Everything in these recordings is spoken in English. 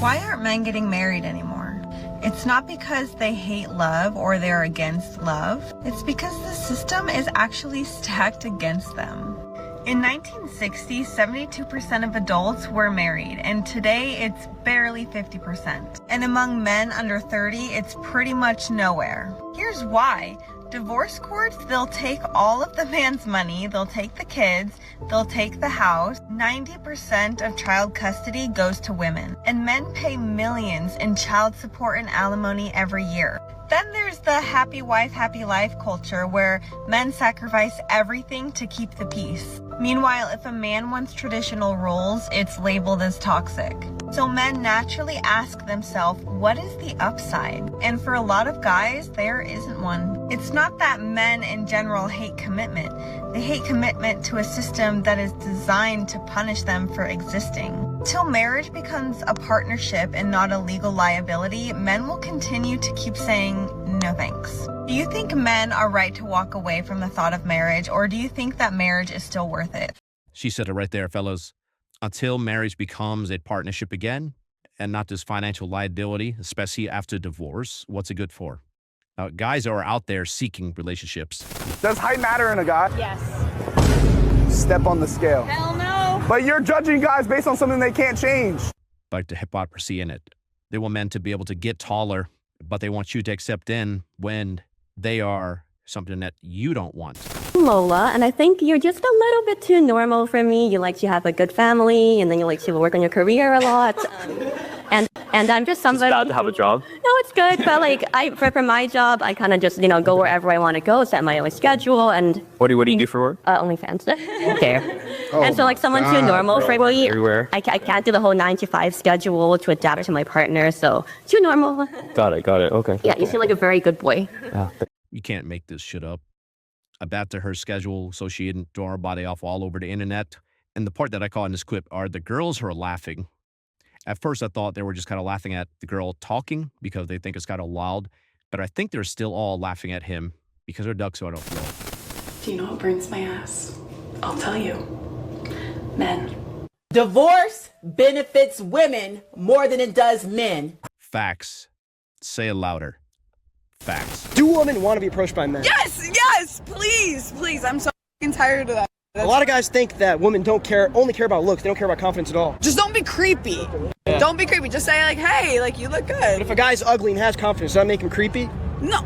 Why aren't men getting married anymore? It's not because they hate love or they're against love. It's because the system is actually stacked against them. In 1960, 72% of adults were married, and today it's barely 50%. And among men under 30, it's pretty much nowhere. Here's why. Divorce courts, they'll take all of the man's money, they'll take the kids, they'll take the house. 90% of child custody goes to women, and men pay millions in child support and alimony every year. Then there's the happy wife, happy life culture where men sacrifice everything to keep the peace. Meanwhile, if a man wants traditional roles, it's labeled as toxic. So men naturally ask themselves, what is the upside? And for a lot of guys, there isn't one. It's not that men in general hate commitment. They hate commitment to a system that is designed to punish them for existing. Till marriage becomes a partnership and not a legal liability, men will continue to keep saying, no thanks. Do you think men are right to walk away from the thought of marriage, or do you think that marriage is still worth it? She said it right there, fellas. Until marriage becomes a partnership again, and not this financial liability, especially after divorce, what's it good for? Guys are out there seeking relationships. Does height matter in a guy? Yes. Step on the scale. Hell no. But you're judging guys based on something they can't change. Like the hypocrisy in it. They want men to be able to get taller, but they want you to accept in when they are something that you don't want. Lola, and I think you're just a little bit too normal for me. You like to have a good family, and then you like to work on your career a lot. And I'm just somebody. It's bad to have a job. No, it's good, but like for my job, I kind of just go wherever I want to go, set my own schedule, and. What do you do for work? OnlyFans. Okay. And so like someone too normal for me. Everywhere. I can't do the whole 9-to-5 schedule to adapt to my partner, so too normal. Got it. Okay. Yeah, you seem like a very good boy. Yeah. You can't make this shit up. Adapt to her schedule so she didn't throw her body off all over the internet. And the part that I caught in this clip are the girls who are laughing. At first, I thought they were just kind of laughing at the girl talking because they think it's kind of wild. But I think they're still all laughing at him because their ducks are on the floor. Do you know what burns my ass? I'll tell you. Men. Divorce benefits women more than it does men. Facts. Say it louder. Facts. Do women want to be approached by men? Yes, please. I'm so tired of that. A lot of guys think that women only care about looks. They don't care about confidence at all. Just don't be creepy. Yeah. Don't be creepy. Just say like, hey, like you look good. But if a guy's ugly and has confidence, does that make him creepy? No.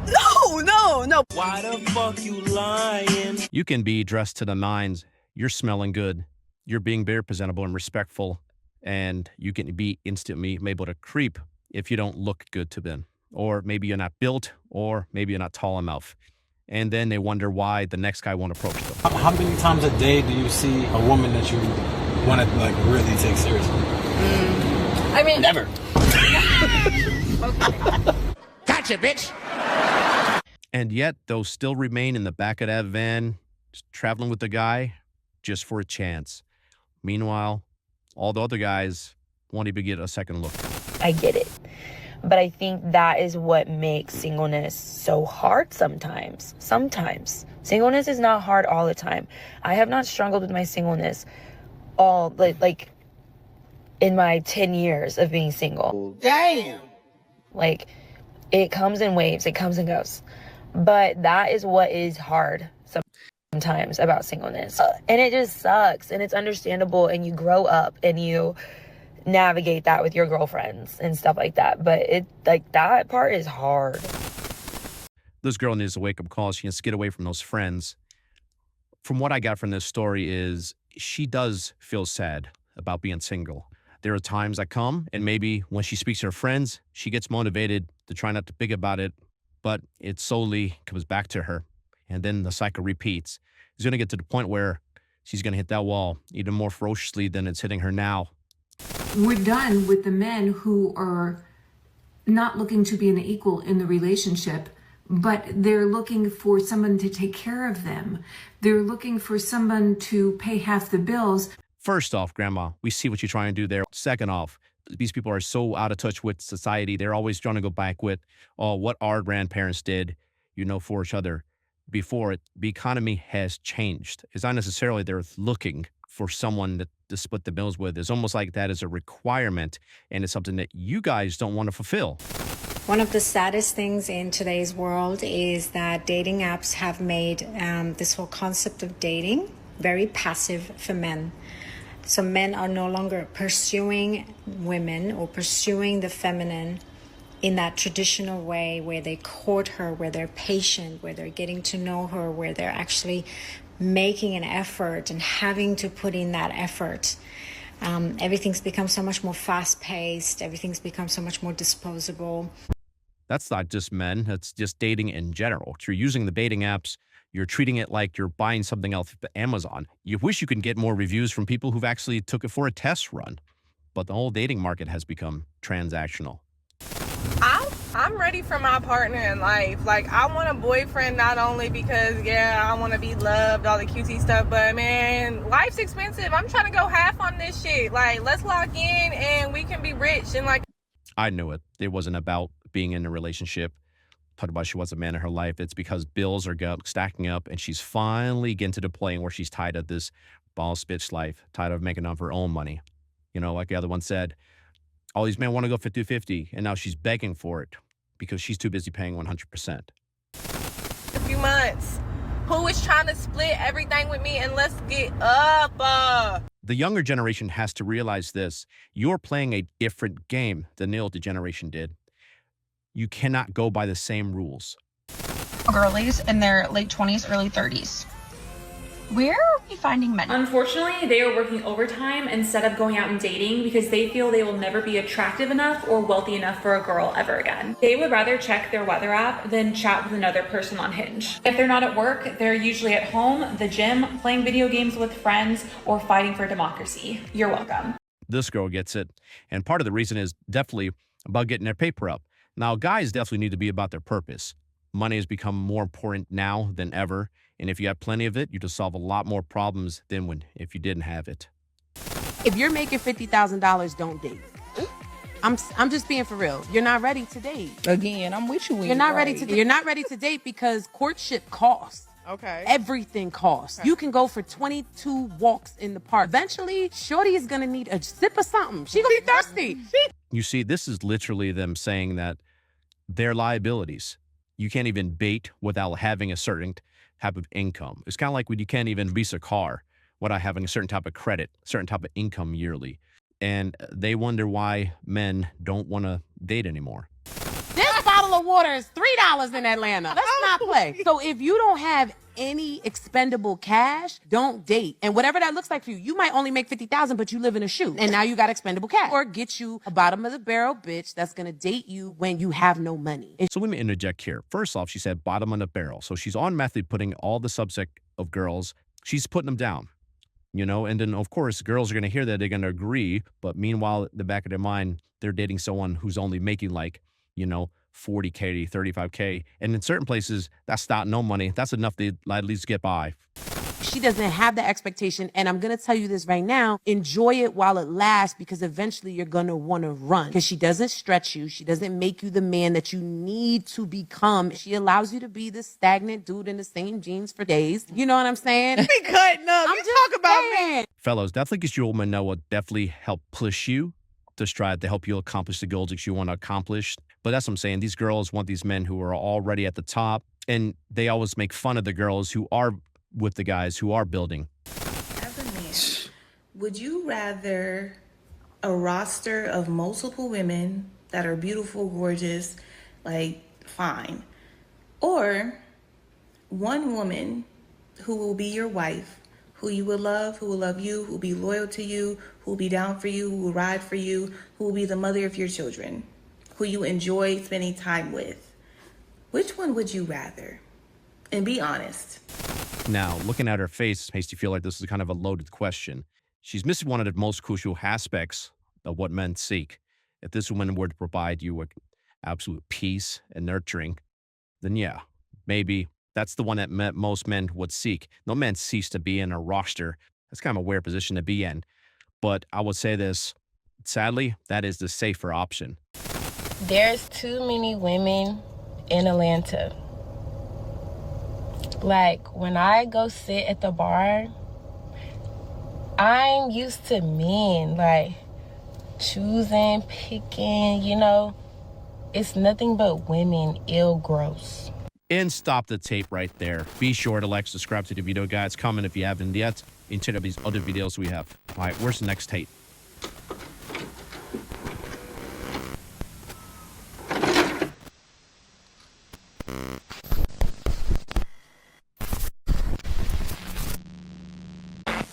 Why the fuck you lying? You can be dressed to the nines. You're smelling good. You're being very presentable and respectful. And you can be instantly able to creep if you don't look good to them. Or maybe you're not built, or maybe you're not tall enough. And then they wonder why the next guy won't approach them. How many times a day do you see a woman that you want to like really take seriously? I mean, never. Gotcha, bitch. And yet, they'll still remain in the back of that van, just traveling with the guy, just for a chance. Meanwhile, all the other guys won't even get a second look. I get it. But I think that is what makes singleness so hard sometimes. Singleness is not hard all the time. I have not struggled with my singleness all, like in my 10 years of being single. Damn. Like, it comes in waves, it comes and goes. But that is what is hard sometimes about singleness. And it just sucks, and it's understandable, and you grow up, and you navigate that with your girlfriends and stuff like that, but that part is hard. This girl needs a wake-up call. She needs to get away from those friends. From what I got from this story is she does feel sad about being single. There are times that come, and maybe when she speaks to her friends, she gets motivated to try not to think about it, but it solely comes back to her, and then the cycle repeats. It's going to get to the point where she's going to hit that wall even more ferociously than it's hitting her now. We're done with the men who are not looking to be an equal in the relationship, but they're looking for someone to take care of them. They're looking for someone to pay half the bills. First off, Grandma, we see what you're trying to do there. Second off, these people are so out of touch with society. They're always trying to go back with what our grandparents did, for each other before it. The economy has changed. It's not necessarily they're looking for someone that to split the bills with. It's almost like that is a requirement, and it's something that you guys don't want to fulfill. One of the saddest things in today's world is that dating apps have made this whole concept of dating very passive for men. So men are no longer pursuing women or pursuing the feminine in that traditional way where they court her, where they're patient, where they're getting to know her, where they're actually making an effort and having to put in that effort. Everything's become so much more fast-paced. Everything's become so much more disposable. That's not just men. That's just dating in general. If you're using the dating apps, you're treating it like you're buying something else at Amazon. You wish you could get more reviews from people who've actually took it for a test run. But the whole dating market has become transactional. I'm ready for my partner in life. Like, I want a boyfriend not only because, yeah, I want to be loved, all the cutesy stuff, but, man, life's expensive. I'm trying to go half on this shit. Like, let's lock in and we can be rich and, like... I knew it. It wasn't about being in a relationship. Talk about she was a man in her life. It's because bills are stacking up, and she's finally getting to the point where she's tired of this boss bitch life, tired of making up her own money. You know, like the other one said, all these men want to go 50-50, and now she's begging for it because she's too busy paying 100%. A few months. Who is trying to split everything with me, and let's get up. The younger generation has to realize this. You're playing a different game than the older generation did. You cannot go by the same rules. Girlies in their late 20s, early 30s. Where are we finding men? Unfortunately, they are working overtime instead of going out and dating because they feel they will never be attractive enough or wealthy enough for a girl ever again. They would rather check their weather app than chat with another person on Hinge. If they're not at work, they're usually at home, the gym, playing video games with friends, or fighting for democracy. You're welcome. This girl gets it. And part of the reason is definitely about getting their paper up. Now, guys definitely need to be about their purpose. Money has become more important now than ever. And if you have plenty of it, you can solve a lot more problems than if you didn't have it. If you're making $50,000, don't date. I'm just being for real. You're not ready to date. Again, I'm with you. You're not ready to date. You're not ready to date because courtship costs. Okay. Everything costs. Okay. You can go for 22 walks in the park. Eventually, shorty is going to need a sip of something. She going to be thirsty. You see, this is literally them saying that they're liabilities. You can't even date without having a certain type of income. It's kind of like when you can't even lease a car without having a certain type of credit, certain type of income yearly. And they wonder why men don't want to date anymore. This bottle of water is $3 in Atlanta. Let's not play. So if you don't have any expendable cash, don't date. And whatever that looks like for you, you might only make $50,000, but you live in a shoe. And now you got expendable cash. Or get you a bottom of the barrel bitch that's going to date you when you have no money. So let me interject here. First off, she said bottom of the barrel. So she's automatically putting all the subject of girls, she's putting them down. You know, and then of course, girls are going to hear that, they're going to agree. But meanwhile, in the back of their mind, they're dating someone who's only making like, you know, 40K, 35K. And in certain places, that's not no money. That's enough to at least get by. She doesn't have that expectation. And I'm going to tell you this right now. Enjoy it while it lasts, because eventually you're going to want to run. Because she doesn't stretch you. She doesn't make you the man that you need to become. She allows you to be this stagnant dude in the same jeans for days. You know what I'm saying? Be cutting up. You talk about me. Fellows, definitely get your woman know will definitely help push you to strive to help you accomplish the goals that you want to accomplish. But that's what I'm saying. These girls want these men who are already at the top, and they always make fun of the girls who are with the guys who are building. As a man, would you rather a roster of multiple women that are beautiful, gorgeous, like fine, or one woman who will be your wife, who you will love, who will love you, who will be loyal to you, who will be down for you, who will ride for you, who will be the mother of your children, who you enjoy spending time with? Which one would you rather? And be honest. Now, looking at her face makes you feel like this is kind of a loaded question. She's missing one of the most crucial aspects of what men seek. If this woman were to provide you with absolute peace and nurturing, then yeah, maybe that's the one that most men would seek. No man seeks to be in a roster. That's kind of a weird position to be in. But I would say this, sadly, that is the safer option. There's too many women in Atlanta. Like, when I go sit at the bar, I'm used to men, like, choosing, picking, you know. It's nothing but women, ill, gross. And stop the tape right there. Be sure to like, subscribe to the video, guys. Comment if you haven't yet. And check out these other videos we have. All right, where's the next tape?